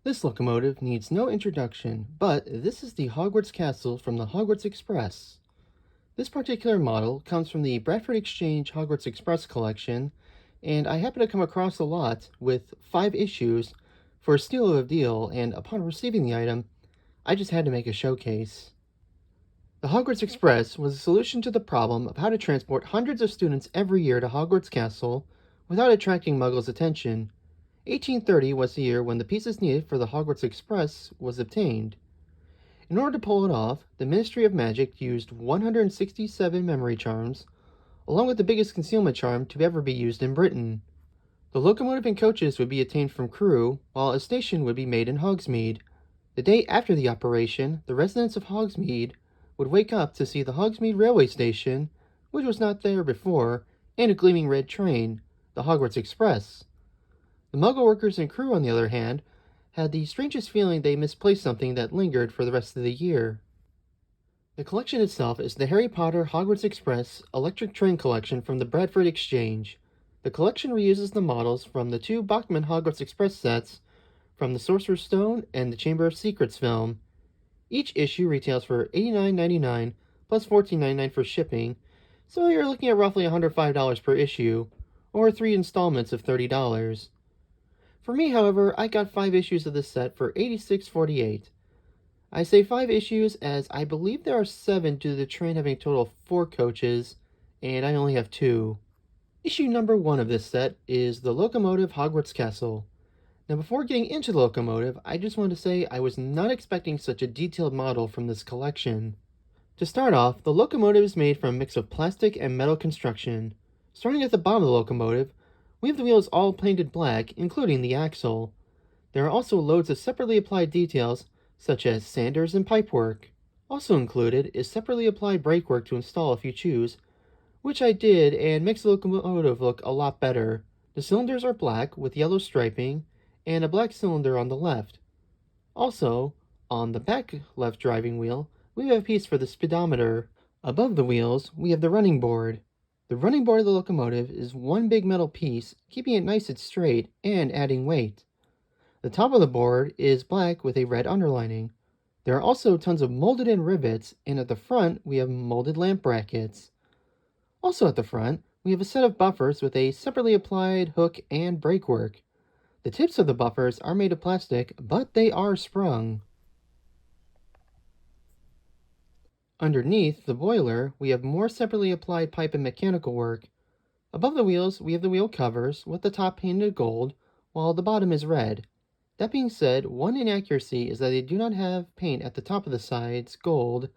This locomotive needs no introduction, but this is the Hogwarts castle from the Hogwarts Express. This particular model comes from the Bradford Exchange Hogwarts Express collection, and I happened to come across a lot with 5 issues for a steal of a deal, and upon receiving the item, I just had to make a showcase. The Hogwarts Express was a solution to the problem of how to transport hundreds of students every year to Hogwarts Castle without attracting Muggles' attention. 1830 was the year when the pieces needed for the Hogwarts Express was obtained. In order to pull it off, the Ministry of Magic used 167 memory charms, along with the biggest concealment charm to ever be used in Britain. The locomotive and coaches would be obtained from Crewe, while a station would be made in Hogsmeade. The day after the operation, the residents of Hogsmeade would wake up to see the Hogsmeade railway station, which was not there before, and a gleaming red train, the Hogwarts Express. The Muggle workers and Crewe, on the other hand, had the strangest feeling they misplaced something that lingered for the rest of the year. The collection itself is the Harry Potter Hogwarts Express Electric Train Collection from the Bradford Exchange. The collection reuses the models from the 2 Bachman Hogwarts Express sets from the Sorcerer's Stone and the Chamber of Secrets film. Each issue retails for $89.99 plus $14.99 for shipping, so you're looking at roughly $105 per issue, or 3 installments of $30. For me, however, I got 5 issues of this set for $86.48. I say 5 issues as I believe there are 7 due to the train having a total of 4 coaches, and I only have 2. Issue number 1 of this set is the Locomotive Hogwarts Castle. Now before getting into the locomotive, I just want to say I was not expecting such a detailed model from this collection. To start off, the locomotive is made from a mix of plastic and metal construction. Starting at the bottom of the locomotive, we have the wheels all painted black, including the axle. There are also loads of separately applied details, such as sanders and pipework. Also included is separately applied brakework to install if you choose, which I did and makes the locomotive look a lot better. The cylinders are black with yellow striping, and a black cylinder on the left. Also, on the back left driving wheel, we have a piece for the speedometer. Above the wheels, we have the running board. The running board of the locomotive is one big metal piece, keeping it nice and straight and adding weight. The top of the board is black with a red underlining. There are also tons of molded in rivets, and at the front we have molded lamp brackets. Also at the front, we have a set of buffers with a separately applied hook and brakework. The tips of the buffers are made of plastic, but they are sprung. Underneath the boiler, we have more separately applied pipe and mechanical work. Above the wheels, we have the wheel covers, with the top painted gold, while the bottom is red. That being said, one inaccuracy is that they do not have paint at the top of the sides gold,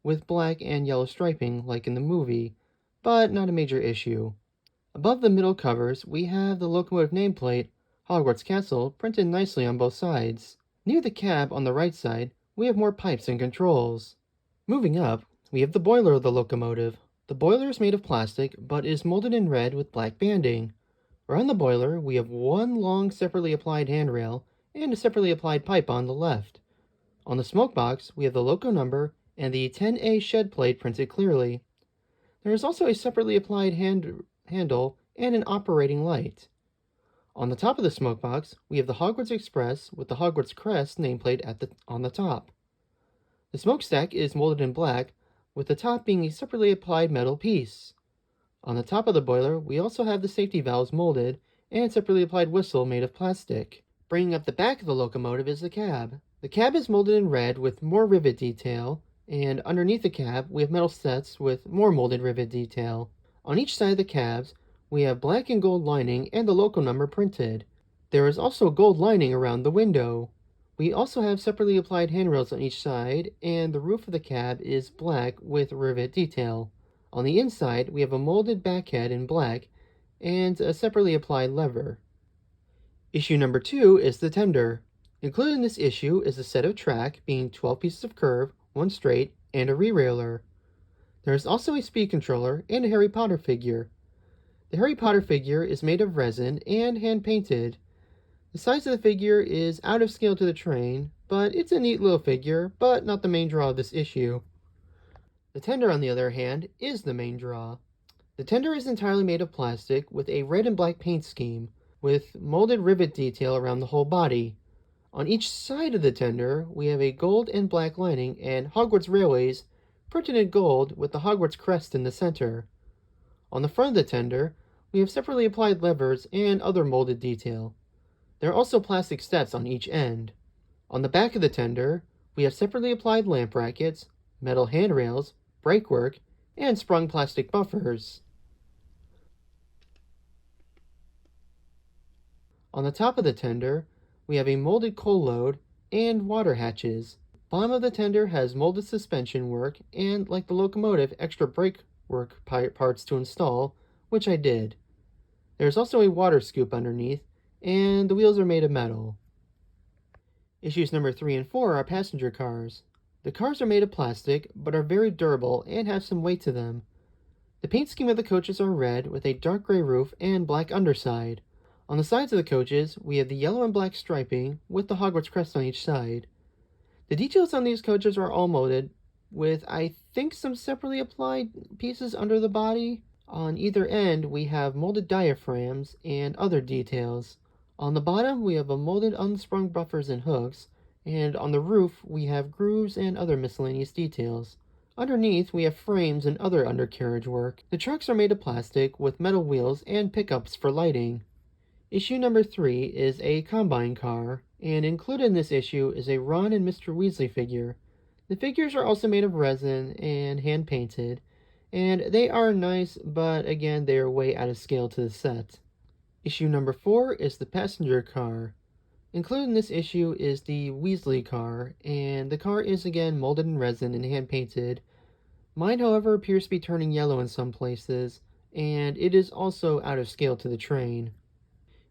with black and yellow striping like in the movie, but not a major issue. Above the middle covers, we have the locomotive nameplate, Hogwarts Castle, printed nicely on both sides. Near the cab on the right side, we have more pipes and controls. Moving up, we have the boiler of the locomotive. The boiler is made of plastic, but is molded in red with black banding. Around the boiler, we have one long separately applied handrail and a separately applied pipe on the left. On the smoke box, we have the loco number and the 10A shed plate printed clearly. There is also a separately applied handle and an operating light. On the top of the smoke box, we have the Hogwarts Express with the Hogwarts crest nameplate on the top. The smokestack is molded in black, with the top being a separately applied metal piece. On the top of the boiler, we also have the safety valves molded and separately applied whistle made of plastic. Bringing up the back of the locomotive is the cab. The cab is molded in red with more rivet detail, and underneath the cab we have metal sets with more molded rivet detail. On each side of the cabs, we have black and gold lining and the loco number printed. There is also gold lining around the window. We also have separately applied handrails on each side, and the roof of the cab is black with rivet detail. On the inside, we have a molded backhead in black and a separately applied lever. Issue number 2 is the tender. Included in this issue is a set of track, being 12 pieces of curve, 1 straight, and a re-railer. There is also a speed controller and a Harry Potter figure. The Harry Potter figure is made of resin and hand-painted. The size of the figure is out of scale to the train, but it's a neat little figure, but not the main draw of this issue. The tender, on the other hand, is the main draw. The tender is entirely made of plastic with a red and black paint scheme, with molded rivet detail around the whole body. On each side of the tender, we have a gold and black lining and Hogwarts Railways printed in gold with the Hogwarts crest in the center. On the front of the tender, we have separately applied levers and other molded detail. There are also plastic steps on each end. On the back of the tender, we have separately applied lamp brackets, metal handrails, brakework, and sprung plastic buffers. On the top of the tender, we have a molded coal load and water hatches. Bottom of the tender has molded suspension work and, like the locomotive, extra brake work parts to install, which I did. There's also a water scoop underneath, and the wheels are made of metal. Issues number 3 and 4 are passenger cars. The cars are made of plastic, but are very durable and have some weight to them. The paint scheme of the coaches are red with a dark gray roof and black underside. On the sides of the coaches, we have the yellow and black striping with the Hogwarts crest on each side. The details on these coaches are all molded, with I think some separately applied pieces under the body. On either end, we have molded diaphragms and other details. On the bottom, we have a molded unsprung buffers and hooks, and on the roof, we have grooves and other miscellaneous details. Underneath, we have frames and other undercarriage work. The trucks are made of plastic with metal wheels and pickups for lighting. Issue number 3 is a Combine car, and included in this issue is a Ron and Mr. Weasley figure. The figures are also made of resin and hand-painted, and they are nice, but again, they are way out of scale to the set. Issue number 4 is the passenger car. Included in this issue is the Weasley car, and the car is again molded in resin and hand-painted. Mine, however, appears to be turning yellow in some places, and it is also out of scale to the train.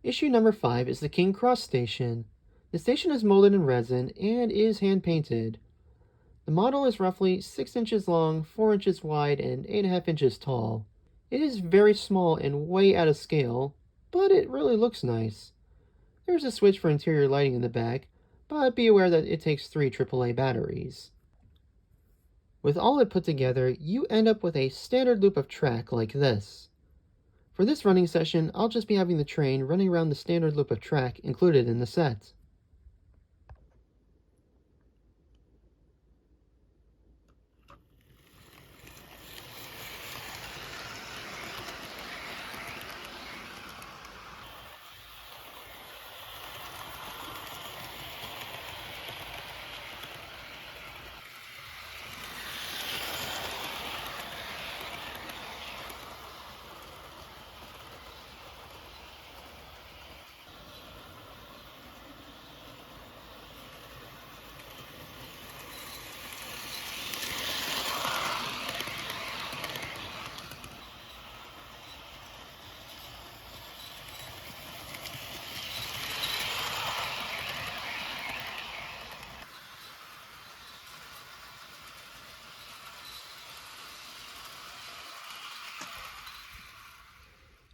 Issue number 5 is the King Cross station. The station is molded in resin and is hand-painted. The model is roughly 6 inches long, 4 inches wide, and 8.5 inches tall. It is very small and way out of scale, but it really looks nice. There's a switch for interior lighting in the back, but be aware that it takes 3 AAA batteries. With all it put together, you end up with a standard loop of track like this. For this running session, I'll just be having the train running around the standard loop of track included in the set.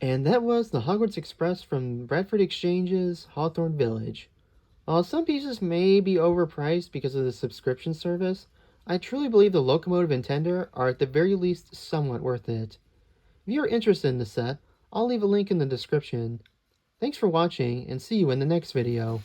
And that was the Hogwarts Express from Bradford Exchange's Hawthorne Village. While some pieces may be overpriced because of the subscription service, I truly believe the locomotive and tender are at the very least somewhat worth it. If you're interested in the set, I'll leave a link in the description. Thanks for watching, and see you in the next video.